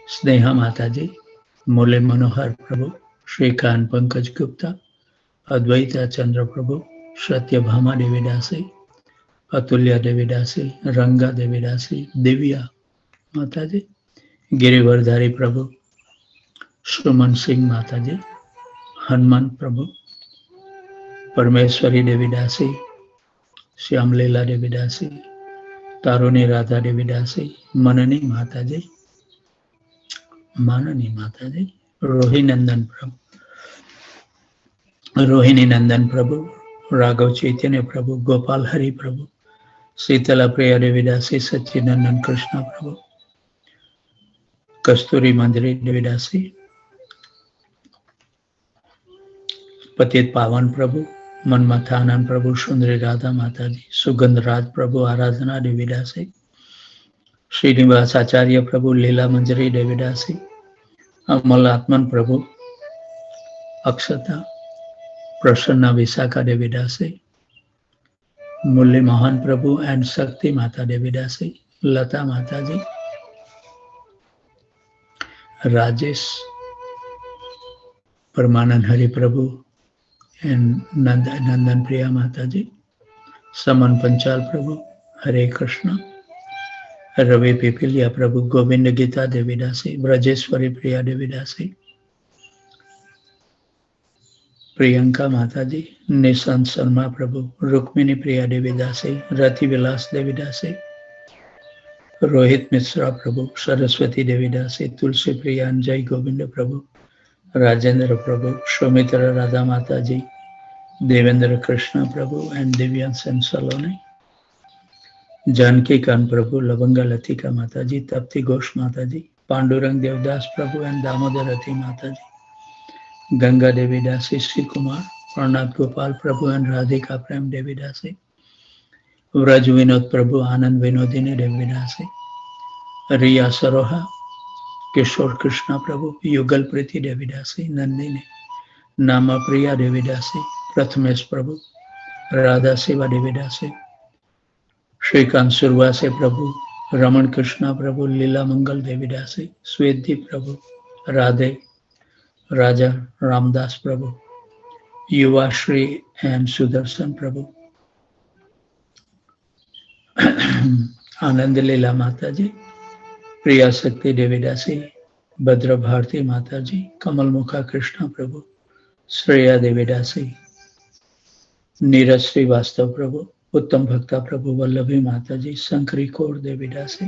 स्नेहा माता जी, मुरली मनोहर प्रभु, श्रीकांत पंकज गुप्ता, अद्वैता चंद्र प्रभु, सत्यभामा देवीदासी, अतुल्या देवीदासी, रंगा देवीदासी, दिव्या माता जी, गिरिवरधारी प्रभु, सुमन सिंह माता जी, हनुमान प्रभु, परमेश्वरी देवीदासी, श्यामलीला देवीदासी, तारुणी राधा देवीदासी, मननी माता जी, माननी माता जी, रोहिणी नंदन प्रभु, राघव चैतन्य प्रभु, गोपाल हरि प्रभु, शीतला प्रिया देवीदासी, सच्चिदानंद कृष्ण प्रभु, कस्तूरी मंजरी देवीदासी, पतित पावन प्रभु, मनमथानंद प्रभु, सुंदरी राधा माता जी, सुगंध राज प्रभु, आराधना देवीदासी, श्रीनिवास आचार्य प्रभु, लीला मंजरी देवीदासी, अमल आत्मन प्रभु, अक्षता, प्रसन्ना विशाखा देवीदासी, मुरली मोहन प्रभु एंड शक्ति माता देवीदासी, लता माता जी, राजेश, परमानंद हरि प्रभु एंड नंदन प्रिया माता जी, समन पंचाल प्रभु, हरे कृष्ण, रवि पिपिलिया प्रभु, गोविंद गीता देवीदासी, ब्रजेश्वरी प्रिया देवीदासी, प्रियंका माता जी, निशांत शर्मा प्रभु, रुक्मिणी प्रिया देवीदासी, रति विलास देवीदासी, रोहित मिश्रा प्रभु, सरस्वती देवीदासी, तुलसी प्रिया जय गोविंद प्रभु, राजेंद्र प्रभु, सौमित्र राधा माता जी, देवेंद्र कृष्ण प्रभु एंड दिव्यांश एंड सलोनी, जानकी कान प्रभु, लवंगा लतिका माता जी, तप्ती घोष माता जी, पांडुरंग देवदास प्रभु एंड दामोदर रति माता जी, गंगा देवीदासी, श्री कुमार, प्रणाथ गोपाल प्रभु एंड राधिका प्रेम देवीदासी, व्रज विनोद प्रभु, आनंद विनोदिनी देवीदासी, रिया सरोहा, किशोर कृष्णा प्रभु, युगल प्रीति देवीदासी, नंदिनी, नामा प्रिया देवीदासी, प्रथमेश प्रभु, राधा सेवा देवीदासी, श्रीकांत सुरवासे प्रभु, रमन कृष्णा प्रभु, लीला मंगल देवीदासी, स्वेदी प्रभु, राधे, राजा रामदास प्रभु, युवा श्री एंड सुदर्शन प्रभु, आनंद लीला माता जी, प्रिया शक्ति देवीदासी, भद्र भारती माता जी, कमल मुखा कृष्ण प्रभु, श्रेया देवीदासी, नीरज श्रीवास्तव प्रभु, उत्तम भक्ता प्रभु, वल्लभी माता जी, शंकरी कौर देवीदासी,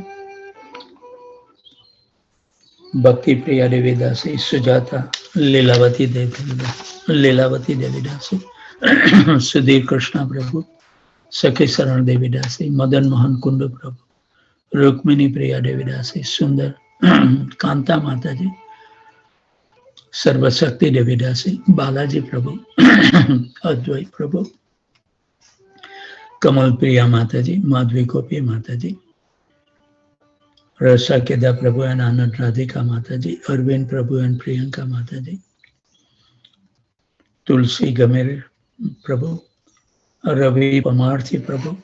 भक्ति प्रिया देवीदासी, सुजाता, लीलावती देवीदासी, सुधीर कृष्णा प्रभु, सखी शरण देवीदासी, मदन मोहन कुंडू प्रभु, रुक्मिणी प्रिया देवीदासी, सुंदर कांता माता जी, सर्वशक्ति देवीदासी, बालाजी प्रभु, अद्वैत प्रभु, कमल प्रिया माता जी, माधवी गोपी माता जी, रसा केदा प्रभु एंड आनंद राधिका माता जी, अरविंद प्रभु एंड प्रियंका माता जी, तुलसी गमेर प्रभु, रवि पमार्थी प्रभु,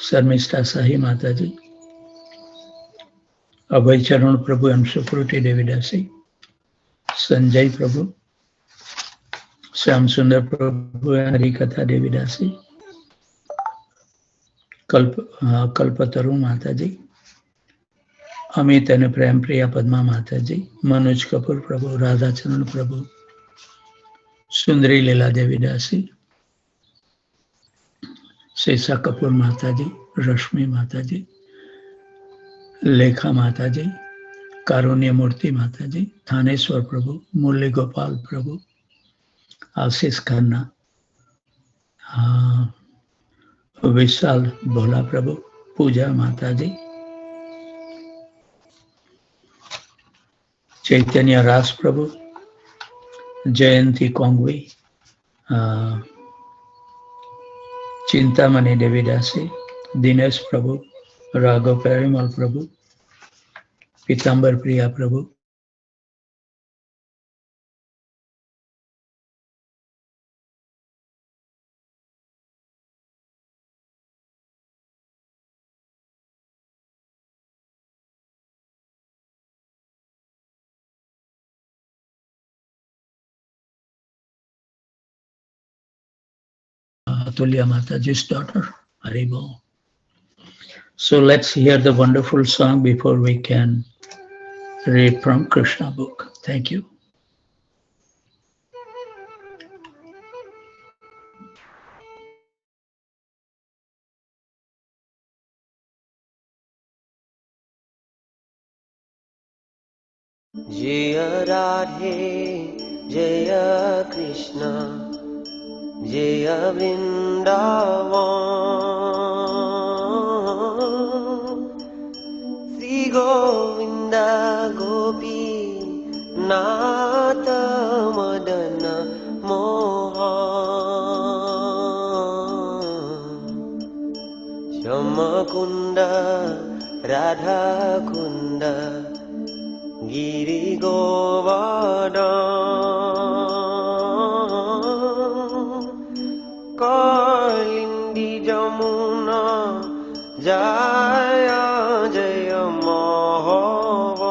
शर्मिष्ठा शाही माता जी, अभय चरण प्रभु एंड सुकृति देवीदासी, संजय प्रभु, श्याम सुंदर प्रभु एंड हरिकथा देवीदासी, कल्पतरु माता जी, अमित एंड प्रेम प्रिया पद्मा माता जी, मनोज कपूर प्रभु, राधा चरण प्रभु, सुंदरी लीला देवीदासी, शेषा कपूर माता जी, रश्मि माता जी, लेखा माता जी, कारुण्य मूर्ति माता जी, थानेश्वर प्रभु, मुरली गोपाल प्रभु, आशीष खन्ना, विशाल भोला प्रभु, पूजा माता जी, चैतन्य रास प्रभु, जयंती कोंगवी, चिंतामणि देवीदासी, दिनेश प्रभु, राघव पेरीमल प्रभु, पीताम्बर प्रिया प्रभु, Atulya Mataji's daughter. Haribol. So let's hear the wonderful song before we can read from Krishna book. Thank you. Jaya Radhe, Jaya Krishna, Jaya Vrindavan, Sri Govinda Gopi, Nata Madana Mohan, Shama Kunda, Radha Kunda, Giri Govardhan, Kalindi Jamuna, Jaya Jaya Mahavan,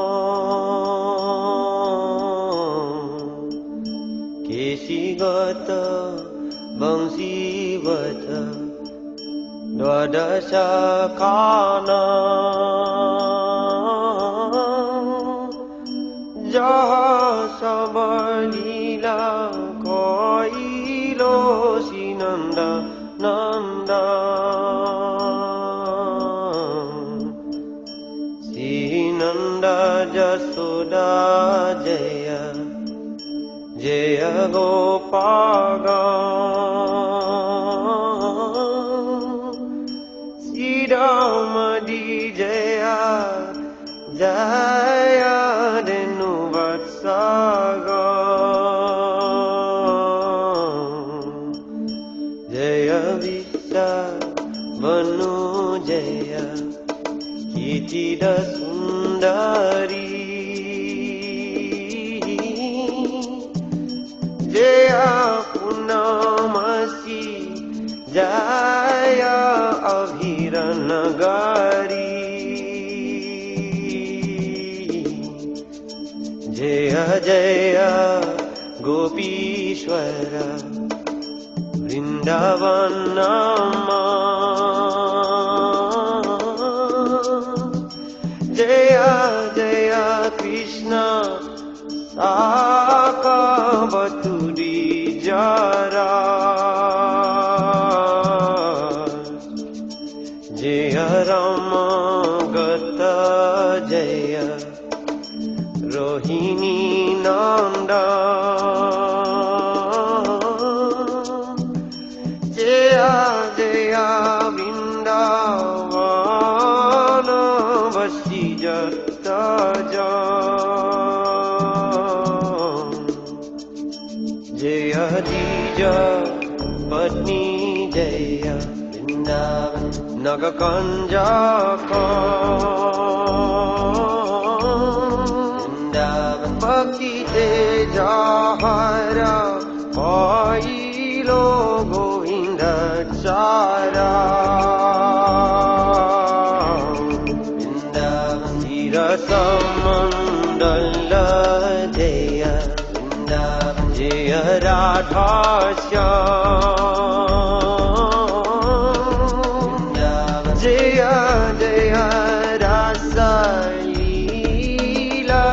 Keshigata Vamsivata, Dwadasha Kana, Jaha Sabalila Koilo Sinanda Nanda, Sinanda Jasoda Jaya Jaya Gopaga, Siddhamadi Jaya Jaya Denu Vatsaga, Jaya Vishya Vanu Jaya Kitida Sundari, Jaya Punamasi Jaya Abhiranagari, Jaya Jaya Gopishwara Vrindavanama, Jaya Jaya Krishna Saka Baturi Jara, Jaya Rama Gata Jaya Rohini Nanda, Jaya Jaya Vrindavana Vasi Jata Jam, Jaya Dija Patni Jaya Vrindavan Nagakanja Vrindavan Bhakti Tejahara Pailo Govinda Chara, Vrindavan Sirasamandala Jaya Vrindavan Jaya Radha Shyam, Jaya Jaya Rasa Leela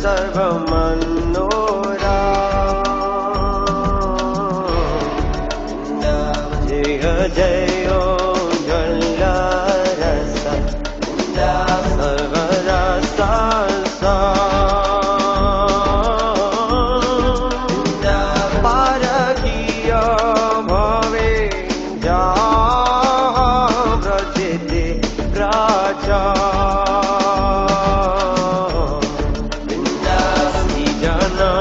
Sarvamanoram, Jaya Jaya Jala Rasa Sarvarasa Parakiya Bhave Jaha Vrajete Raja, Vrindavan Jana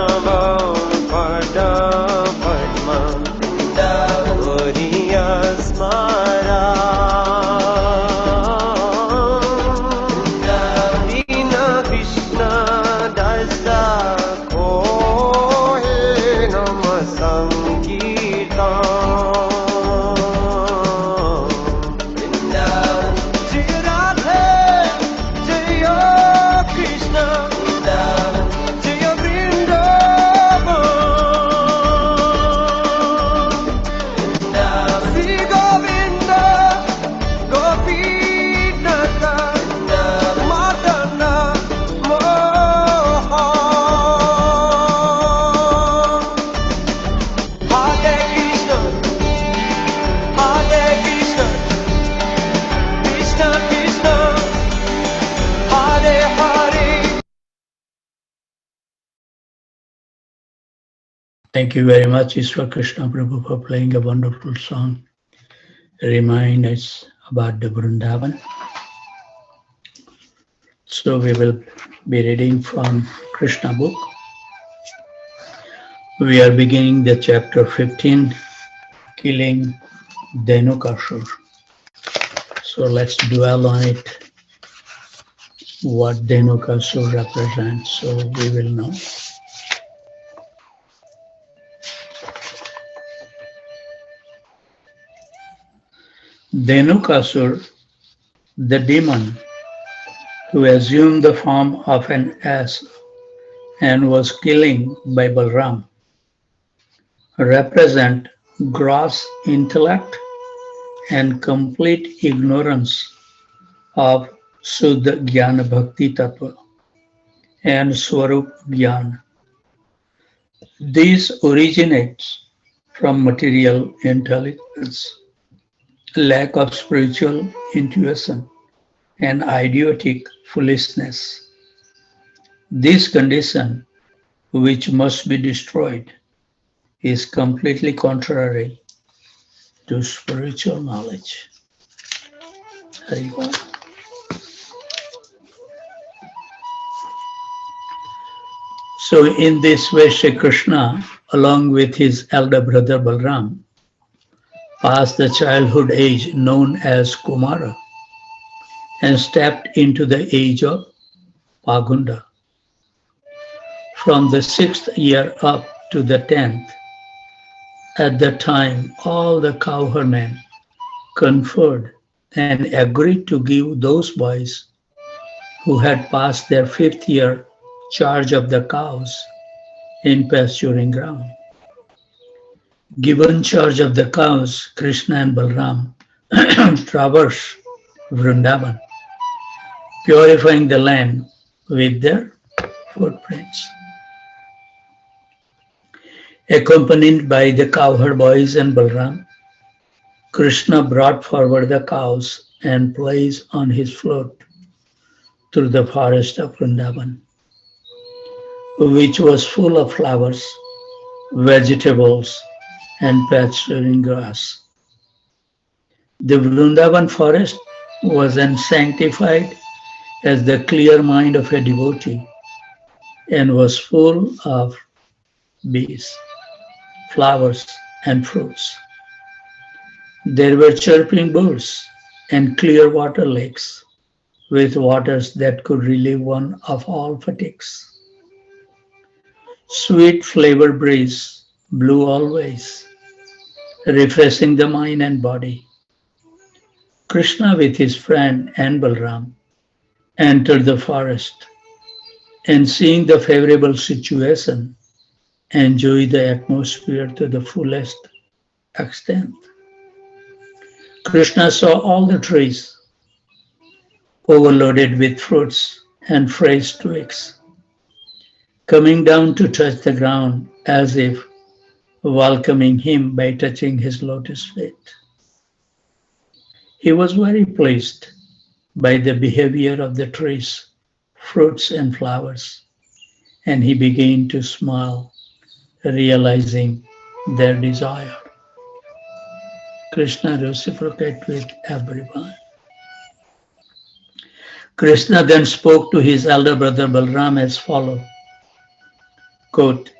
Thank you very much, Ishwar Krishna Prabhu, for playing a wonderful song. Remind us about the Vrindavan. So we will be reading from Krishna book. We are beginning the chapter 15, killing Dhenukasur. So let's dwell on it, what Dhenukasur represents, so we will know. Dhenukasur, the demon who assumed the form of an ass and was killing by Balram, represent gross intellect and complete ignorance of Suddha Jnana Bhakti Tattva and Swarup Jnana. This originates from material intelligence, lack of spiritual intuition, and idiotic foolishness. This condition, which must be destroyed, is completely contrary to spiritual knowledge. Hari. So in this way, Shri Krishna, along with his elder brother Balram, passed the childhood age known as Kumara and stepped into the age of Pagunda. From the 6th year up to the 10th, at that time all the cowherdmen conferred and agreed to give those boys who had passed their 5th year charge of the cows in pasturing ground. Given charge of the cows, Krishna and Balram traversed Vrindavan, purifying the land with their footprints. Accompanied by the cowherd boys and Balram, Krishna brought forward the cows and placed on his float through the forest of Vrindavan, which was full of flowers, vegetables, and pasturing grass. The Vrindavan forest was then sanctified as the clear mind of a devotee and was full of bees, flowers, and fruits. There were chirping birds and clear water lakes with waters that could relieve one of all fatigues. Sweet flavored breeze blew always, refreshing the mind and body. Krishna with his friend and Balram entered the forest and seeing the favorable situation, enjoyed the atmosphere to the fullest extent. Krishna saw all the trees overloaded with fruits and fresh twigs, coming down to touch the ground as if welcoming him by touching his lotus feet. He was very pleased by the behavior of the trees, fruits, and flowers, and he began to smile, realizing their desire. Krishna reciprocated with everyone. Krishna then spoke to his elder brother Balram as follows, quote,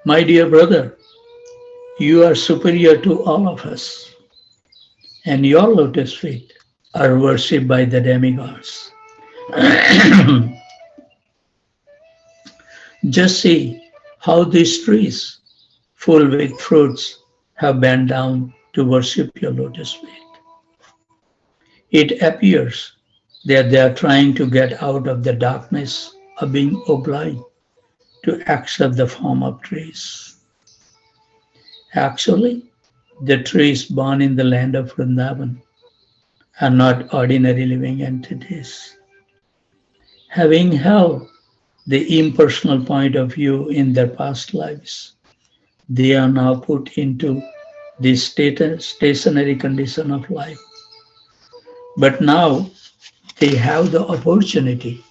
"My dear brother, you are superior to all of us, and your lotus feet are worshipped by the demigods. Just see how these trees, full with fruits, have bent down to worship your lotus feet. It appears that they are trying to get out of the darkness of being obliged to accept the form of trees. Actually, the trees born in the land of Vrindavan are not ordinary living entities. Having held the impersonal point of view in their past lives, they are now put into this stationary condition of life. But now they have the opportunity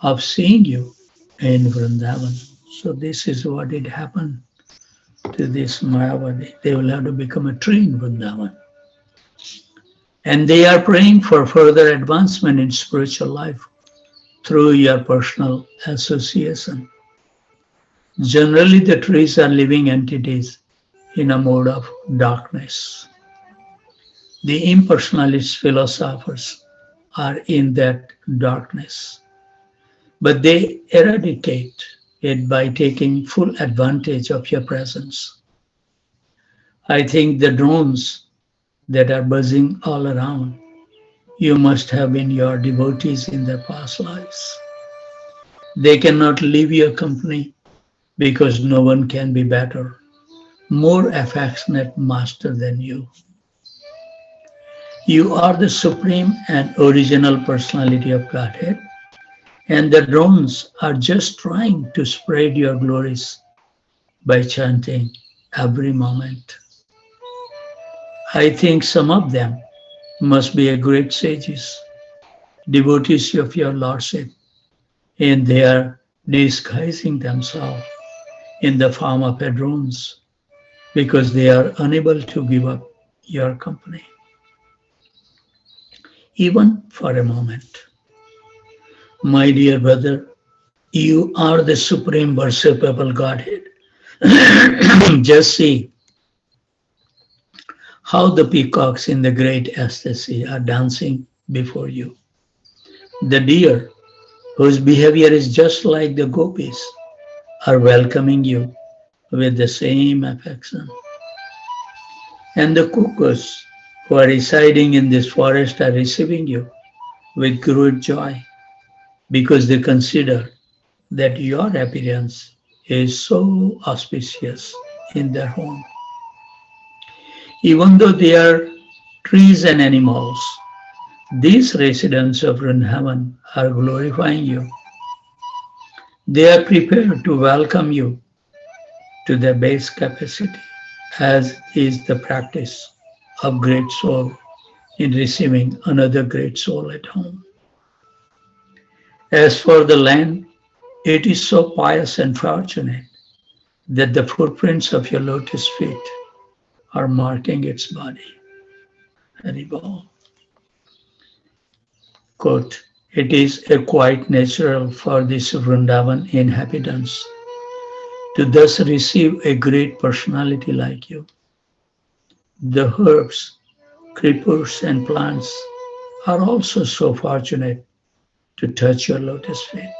of seeing you in Vrindavan. So this is what it happened to this Mayavadi. They will have to become a tree in Vrindavan. And they are praying for further advancement in spiritual life through your personal association. Generally, the trees are living entities in a mode of darkness. The impersonalist philosophers are in that darkness, but they eradicate it by taking full advantage of your presence. I think the drones that are buzzing all around, you must have been your devotees in their past lives. They cannot leave your company because no one can be better, more affectionate master than you. You are the supreme and original personality of Godhead, and the drones are just trying to spread your glories by chanting every moment. I think some of them must be a great sages, devotees of your Lordship, and they are disguising themselves in the form of drones because they are unable to give up your company, even for a moment. My dear brother, you are the supreme worshipable Godhead. Just see how the peacocks in the great ecstasy are dancing before you. The deer, whose behavior is just like the gopis, are welcoming you with the same affection. And the cuckoos, who are residing in this forest, are receiving you with great joy because they consider that your appearance is so auspicious in their home. Even though they are trees and animals, these residents of Vrindavan are glorifying you. They are prepared to welcome you to their base capacity, as is the practice of great soul in receiving another great soul at home. As for the land, it is so pious and fortunate that the footprints of your lotus feet are marking its body. Haribol. Quote, it is a quite natural for this Vrindavan inhabitants to thus receive a great personality like you. The herbs, creepers, and plants are also so fortunate to touch your lotus feet.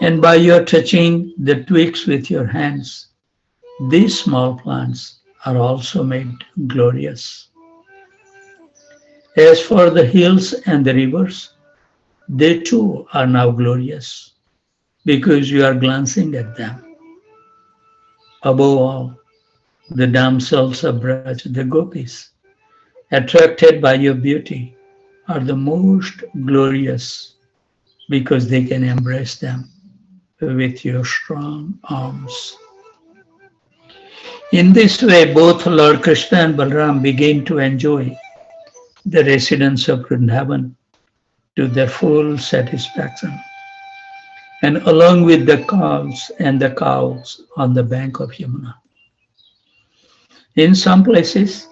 And by your touching the twigs with your hands, these small plants are also made glorious. As for the hills and the rivers, they too are now glorious because you are glancing at them. Above all, the damsels of Braj, the gopis, attracted by your beauty, are the most glorious because they can embrace them with your strong arms. In this way, both Lord Krishna and Balram begin to enjoy the residents of Vrindavan to their full satisfaction, and along with the calves and the cows on the bank of Yamuna. In some places,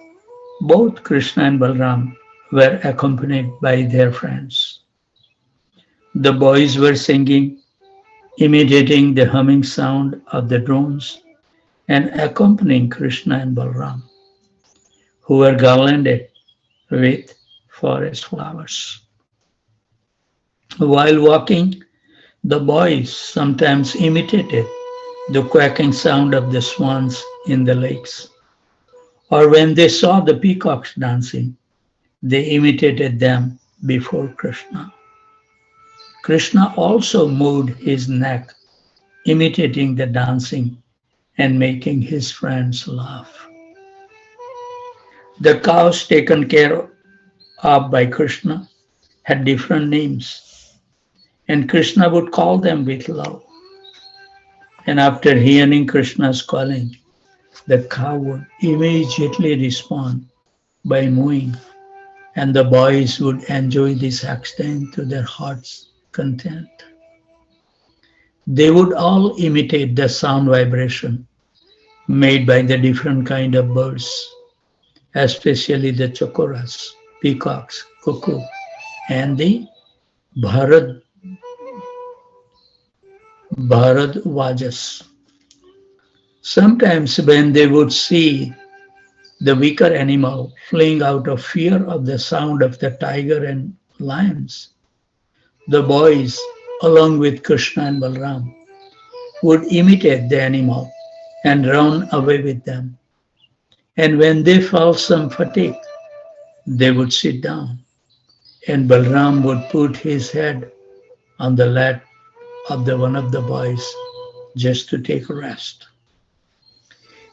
both Krishna and Balram were accompanied by their friends. The boys were singing, imitating the humming sound of the drones and accompanying Krishna and Balram, who were garlanded with forest flowers. While walking, the boys sometimes imitated the quacking sound of the swans in the lakes, or when they saw the peacocks dancing, they imitated them before Krishna. Krishna also moved his neck, imitating the dancing and making his friends laugh. The cows taken care of by Krishna had different names, and Krishna would call them with love. And after hearing Krishna's calling, the cow would immediately respond by mooing, and the boys would enjoy this extent to their heart's content. They would all imitate the sound vibration made by the different kind of birds, especially the chokoras, peacocks, cuckoo, and the Bharat Bharadwajas. Sometimes when they would see the weaker animal fleeing out of fear of the sound of the tiger and lions, the boys, along with Krishna and Balram, would imitate the animal and run away with them. And when they felt some fatigue, they would sit down, and Balram would put his head on the lap of the one of the boys just to take a rest.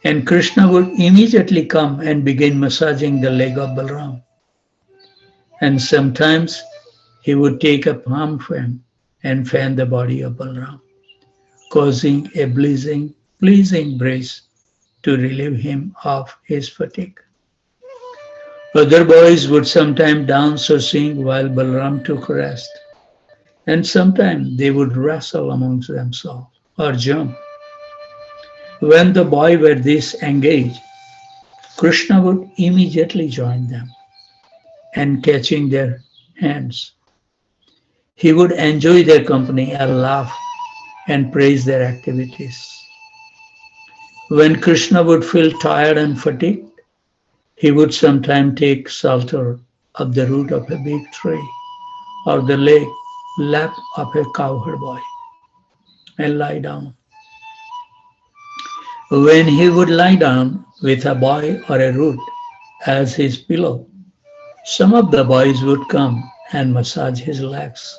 And Krishna would immediately come and begin massaging the leg of Balram. And sometimes he would take a palm fan and fan the body of Balram, causing a pleasing breeze to relieve him of his fatigue. Other boys would sometimes dance or sing while Balram took rest, and sometimes they would wrestle amongst themselves or jump. When the boys were this engaged, Krishna would immediately join them and catching their hands. He would enjoy their company and laugh and praise their activities. When Krishna would feel tired and fatigued, he would sometimes take shelter of the root of a big tree or the lap of a cowherd boy and lie down. When he would lie down with a boy or a root as his pillow, some of the boys would come and massage his legs,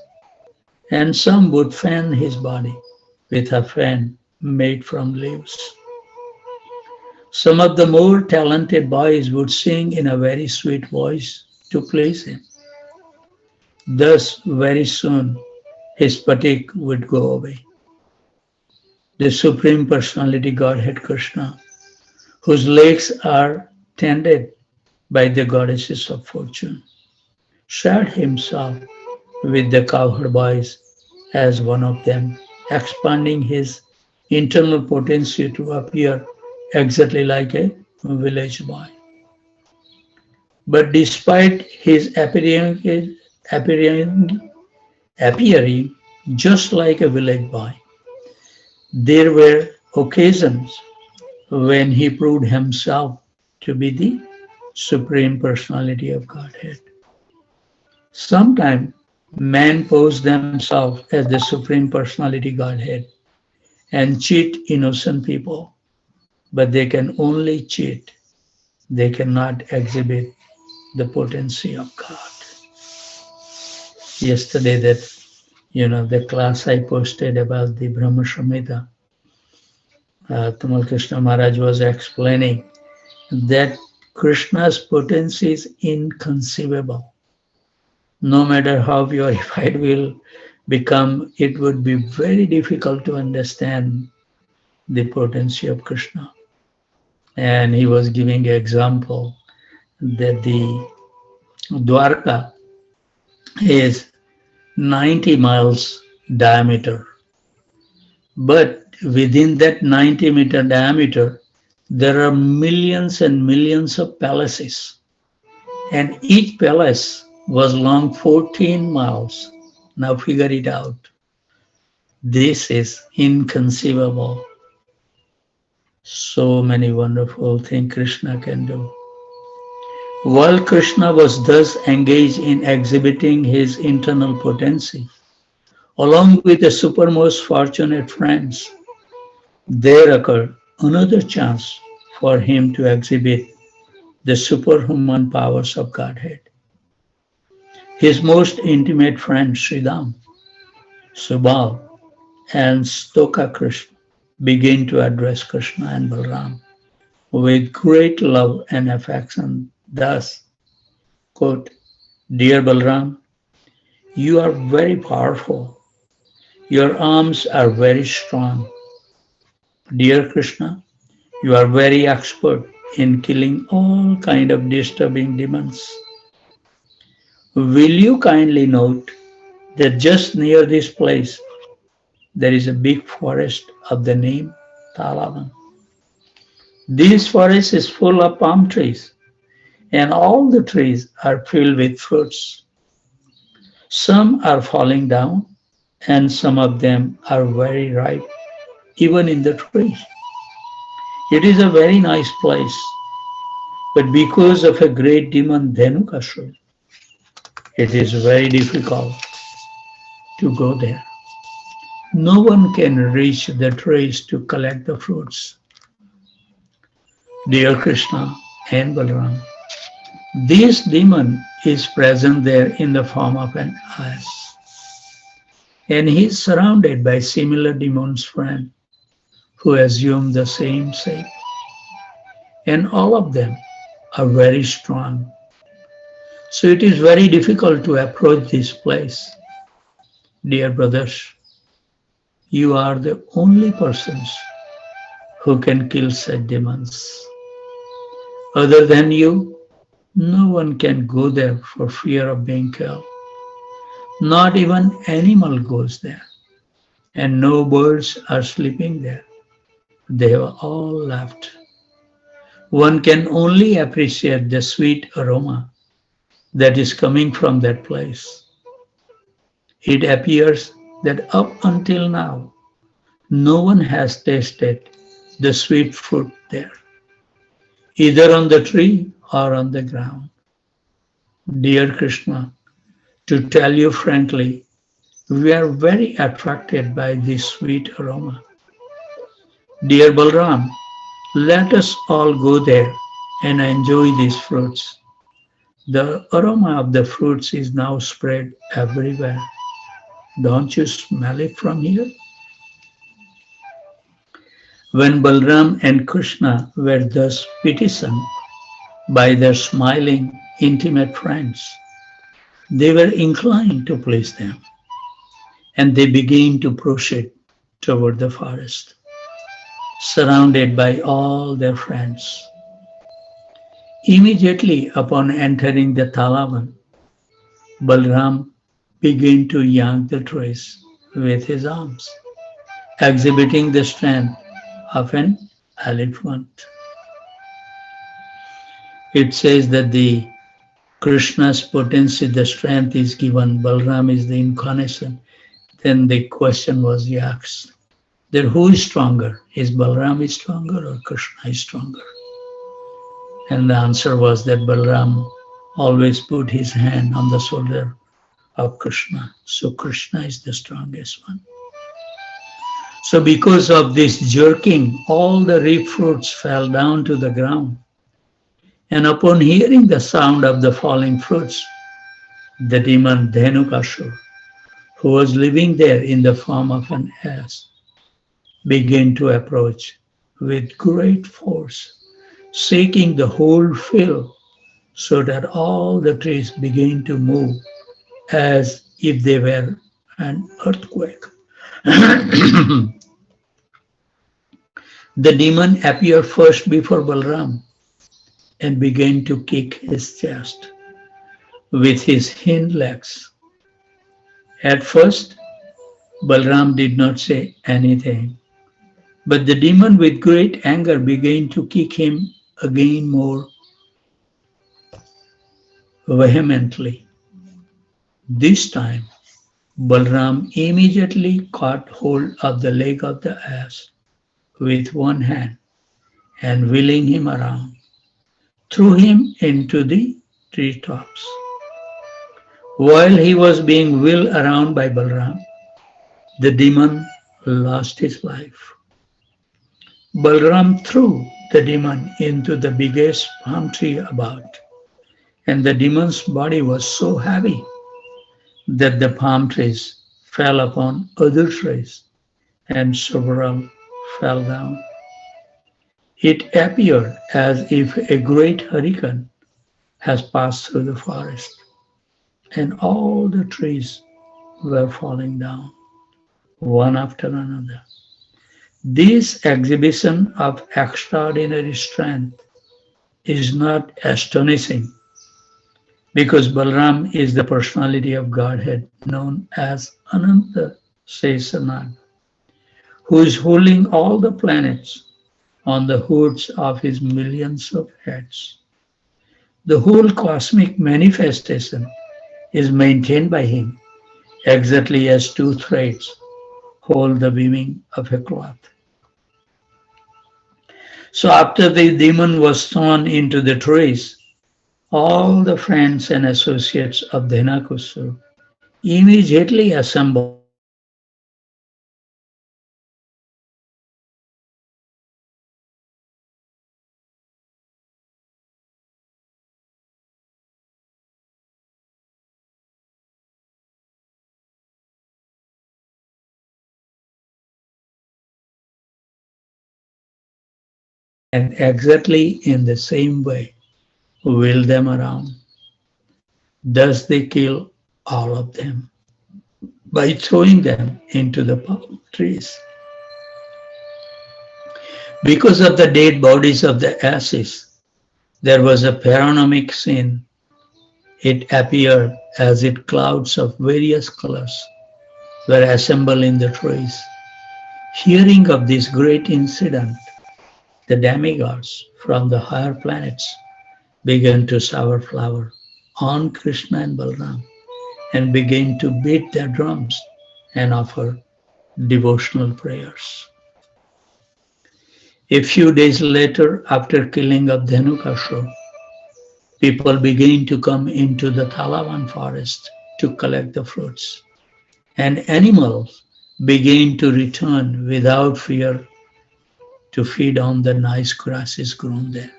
and some would fan his body with a fan made from leaves. Some of the more talented boys would sing in a very sweet voice to please him. Thus, very soon, his fatigue would go away. The Supreme Personality Godhead Krishna, whose legs are tended by the goddesses of fortune, shared himself with the cowherd boys as one of them, expanding his internal potency to appear exactly like a village boy. But despite his appearing just like a village boy, there were occasions when he proved himself to be the Supreme Personality of Godhead. Sometimes men pose themselves as the Supreme Personality Godhead and cheat innocent people, but they can only cheat. They cannot exhibit the potency of God. Yesterday, the class I posted about the Brahma Samhita, Tamal Krishna Maharaj was explaining that Krishna's potency is inconceivable. No matter how purified we'll become, it would be very difficult to understand the potency of Krishna. And he was giving an example that the Dwarka is 90 miles diameter. But within that 90-meter diameter, there are millions and millions of palaces. And each palace was long 14 miles. Now figure it out. This is inconceivable. So many wonderful things Krishna can do. While Krishna was thus engaged in exhibiting his internal potency, along with the supermost fortunate friends, there occurred another chance for him to exhibit the superhuman powers of Godhead. His most intimate friend Sridham, Subal, and Stoka Krishna began to address Krishna and Balram with great love and affection. Thus, quote, "Dear Balram, you are very powerful. Your arms are very strong. Dear Krishna, you are very expert in killing all kind of disturbing demons. Will you kindly note that just near this place there is a big forest of the name Talavan. This forest is full of palm trees, and all the trees are filled with fruits. Some are falling down, and some of them are very ripe, even in the trees. It is a very nice place, but because of a great demon Dhenukasura, it is very difficult to go there. No one can reach the trees to collect the fruits. Dear Krishna and Balaram, this demon is present there in the form of an ass, and he is surrounded by similar demons' friends who assume the same shape, and all of them are very strong. So it is very difficult to approach this place. Dear brothers, you are the only persons who can kill such demons. Other than you, no one can go there for fear of being killed. Not even animal goes there, and no birds are sleeping there. They have all left. One can only appreciate the sweet aroma that is coming from that place. It appears that up until now, no one has tasted the sweet fruit there, either on the tree or on the ground. Dear Krishna, to tell you frankly, we are very attracted by this sweet aroma. Dear Balram, let us all go there and enjoy these fruits. The aroma of the fruits is now spread everywhere. Don't you smell it from here? When Balram and Krishna were thus petitioned by their smiling, intimate friends, they were inclined to please them, and they began to proceed toward the forest, surrounded by all their friends. Immediately upon entering the Talavan, Balram began to yank the trees with his arms, exhibiting the strength of an elephant. It says that the Krishna's potency, the strength is given, Balram is the incarnation. Then the question was asked, that who is stronger? Is Balram is stronger or Krishna is stronger? And the answer was that Balram always put his hand on the shoulder of Krishna. So Krishna is the strongest one. So because of this jerking, all the ripe fruits fell down to the ground. And upon hearing the sound of the falling fruits, the demon Dhenukasura, who was living there in the form of an ass, began to approach with great force, shaking the whole field so that all the trees began to move as if they were an earthquake. The demon appeared first before Balram and began to kick his chest with his hind legs. At first, Balram did not say anything, but the demon with great anger began to kick him again more vehemently. This time, Balram immediately caught hold of the leg of the ass with one hand and wheeling him around, threw him into the treetops. While he was being wheeled around by Balram, the demon lost his life. Balram threw the demon into the biggest palm tree about, and the demon's body was so heavy that the palm trees fell upon other trees, and several fell down. It appeared as if a great hurricane has passed through the forest, and all the trees were falling down, one after another. This exhibition of extraordinary strength is not astonishing, because Balram is the personality of Godhead known as Ananta Seshanag, who is holding all the planets on the hoods of his millions of heads. The whole cosmic manifestation is maintained by him exactly as two threads hold the weaving of a cloth. So after the demon was thrown into the trees, all the friends and associates of Dhenakusu immediately assembled and exactly in the same way wheel them around. Thus they kill all of them by throwing them into the palm trees. Because of the dead bodies of the asses, there was a panoramic scene. It appeared as if clouds of various colors were assembled in the trees. Hearing of this great incident, the demigods from the higher planets began to shower flower on Krishna and Balram and began to beat their drums and offer devotional prayers. A few days later, after killing of Dhenukasura, people began to come into the Thalavan forest to collect the fruits, and animals began to return without fear to feed on the nice grasses grown there.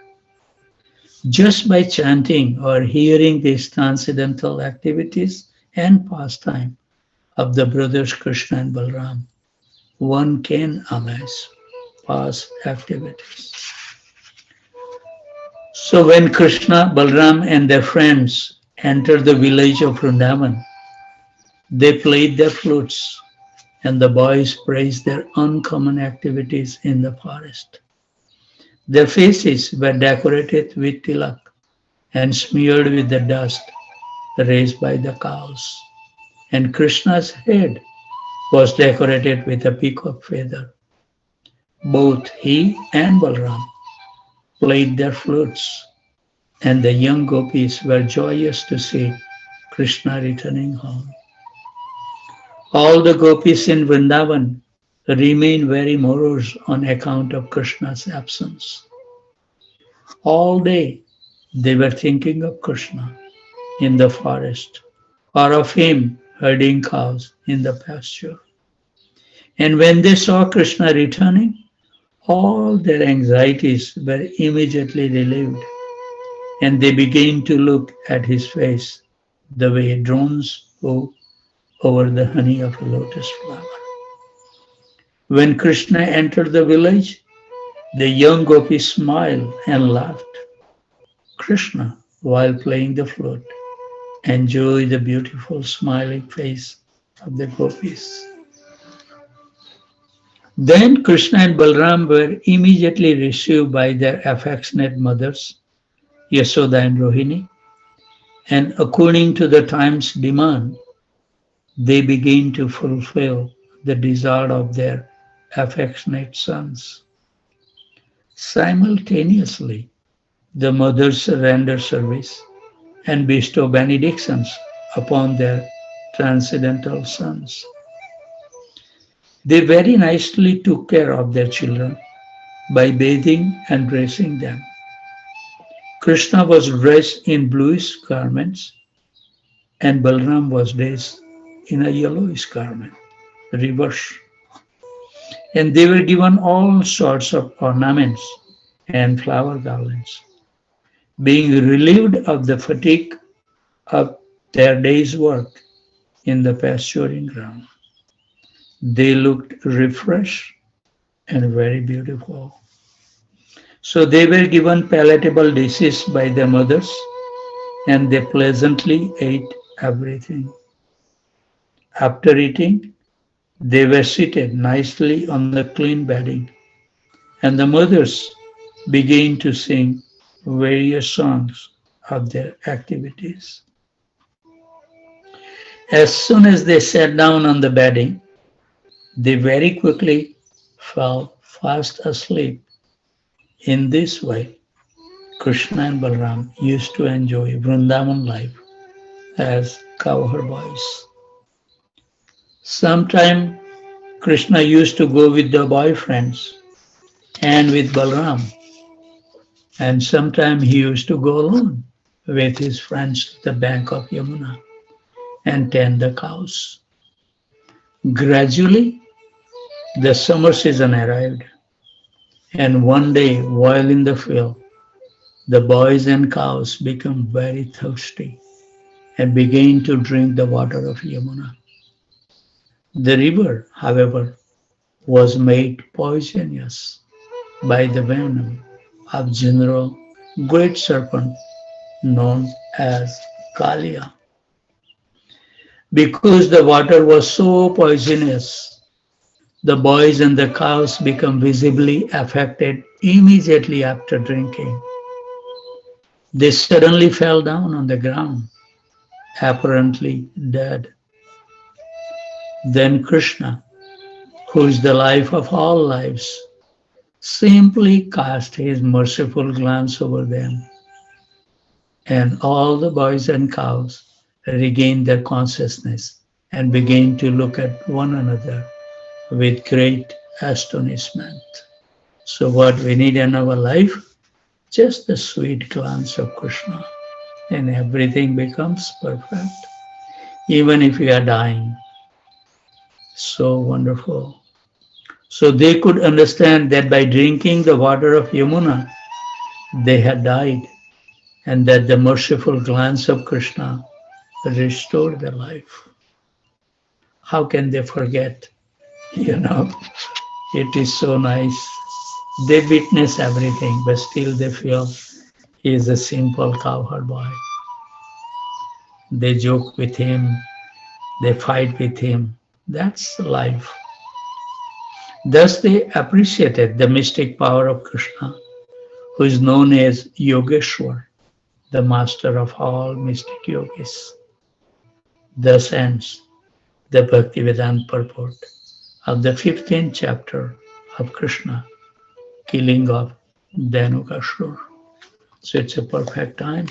Just by chanting or hearing these transcendental activities and pastime of the brothers Krishna and Balram, one can amass past activities. So when Krishna, Balram, and their friends entered the village of Vrindavan, they played their flutes, and the boys praised their uncommon activities in the forest. Their faces were decorated with tilak and smeared with the dust raised by the cows. And Krishna's head was decorated with a peacock feather. Both he and Balram played their flutes, and the young gopis were joyous to see Krishna returning home. All the gopis in Vrindavan remained very morose on account of Krishna's absence. All day they were thinking of Krishna in the forest or of him herding cows in the pasture. And when they saw Krishna returning, all their anxieties were immediately relieved, and they began to look at his face the way drones go over the honey of a lotus flower. When Krishna entered the village, the young gopis smiled and laughed. Krishna, while playing the flute, enjoyed the beautiful smiling face of the gopis. Then Krishna and Balram were immediately received by their affectionate mothers, Yashoda and Rohini, and according to the time's demand, they began to fulfill the desire of their affectionate sons. Simultaneously, the mothers render service and bestow benedictions upon their transcendental sons. They very nicely took care of their children by bathing and dressing them. Krishna was dressed in bluish garments and Balram was dressed in a yellowish garment, reverse. And they were given all sorts of ornaments and flower garlands. Being relieved of the fatigue of their day's work in the pasturing ground, they looked refreshed and very beautiful. So they were given palatable dishes by their mothers, and they pleasantly ate everything. After eating, they were seated nicely on the clean bedding, and the mothers began to sing various songs of their activities. As soon as they sat down on the bedding, they very quickly fell fast asleep In this way, Krishna and Balram used to enjoy Vrindavan life as cowherd boys. Sometime Krishna used to go with the boyfriends and with Balram, and sometime he used to go alone with his friends to the bank of Yamuna and tend the cows. Gradually, the summer season arrived, and one day, while in the field, the boys and cows became very thirsty and began to drink the water of Yamuna. The river, however, was made poisonous by the venom of general great serpent known as Kalia. Because the water was so poisonous, the boys and the cows became visibly affected immediately after drinking. They suddenly fell down on the ground, apparently dead. Then Krishna, who is the life of all lives, simply cast his merciful glance over them, and all the boys and cows regained their consciousness and began to look at one another with great astonishment. So, what we need in our life? Just the sweet glance of Krishna, and everything becomes perfect, even if we are dying. So wonderful. So they could understand that by drinking the water of Yamuna, they had died, and that the merciful glance of Krishna restored their life. How can they forget? You know, it is so nice. They witness everything, but still they feel he is a simple cowherd boy. They joke with him, they fight with him. That's life. Thus they appreciated the mystic power of Krishna, who is known as Yogeshwar, the master of all mystic yogis. Thus ends the Bhaktivedanta purport of the 15th chapter of Krishna, killing of Dhanukasur. So it's a perfect time.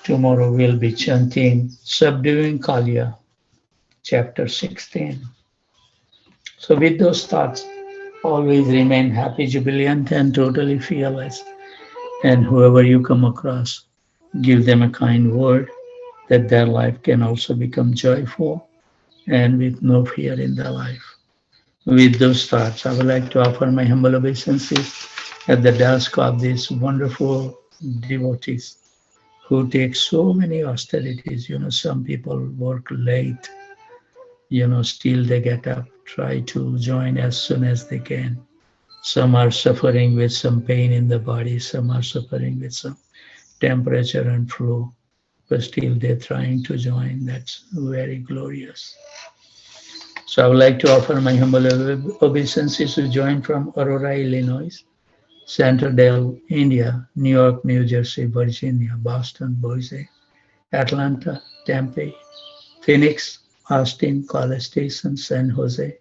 Tomorrow we'll be chanting Subduing Kaliya, chapter 16. So with those thoughts, always remain happy, jubilant, and totally fearless. And whoever you come across, give them a kind word that their life can also become joyful and with no fear in their life. With those thoughts, I would like to offer my humble obeisances at the desk of these wonderful devotees who take so many austerities. Some people work late, still they get up, try to join as soon as they can. Some are suffering with some pain in the body, some are suffering with some temperature and flu, but still they're trying to join. That's very glorious. So I would like to offer my humble obeisances to join from Aurora, Illinois, Centerdale, India, New York, New Jersey, Virginia, Boston, Boise, Atlanta, Tempe, Phoenix, Austin, College Station, San Jose,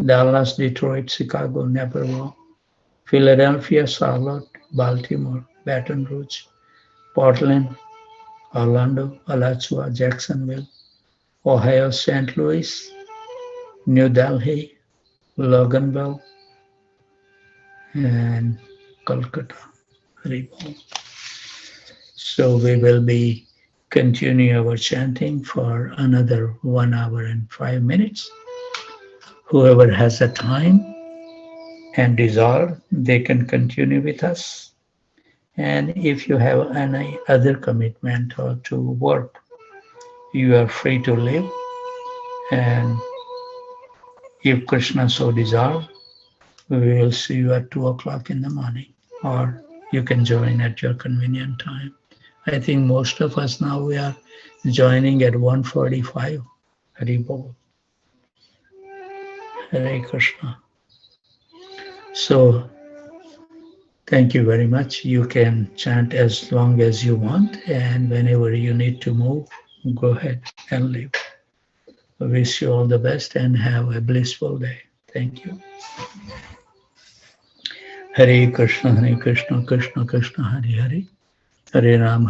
Dallas, Detroit, Chicago, Naperville, Philadelphia, Charlotte, Baltimore, Baton Rouge, Portland, Orlando, Alachua, Jacksonville, Ohio, St. Louis, New Delhi, Loganville, and Kolkata. Haribol. So we will be continuing our chanting for another 1 hour and 5 minutes. Whoever has a time and desire, they can continue with us. And if you have any other commitment or to work, you are free to leave. And if Krishna so desire, we will see you at 2 o'clock in the morning, or you can join at your convenient time. I think most of us now we are joining at 1:45. Haribol. Hare Krishna. So thank you very much. You can chant as long as you want, and whenever you need to move, go ahead and leave. I wish you all the best and have a blissful day. Thank you. Hare Krishna Krishna Krishna Hare Hare, Hare Ram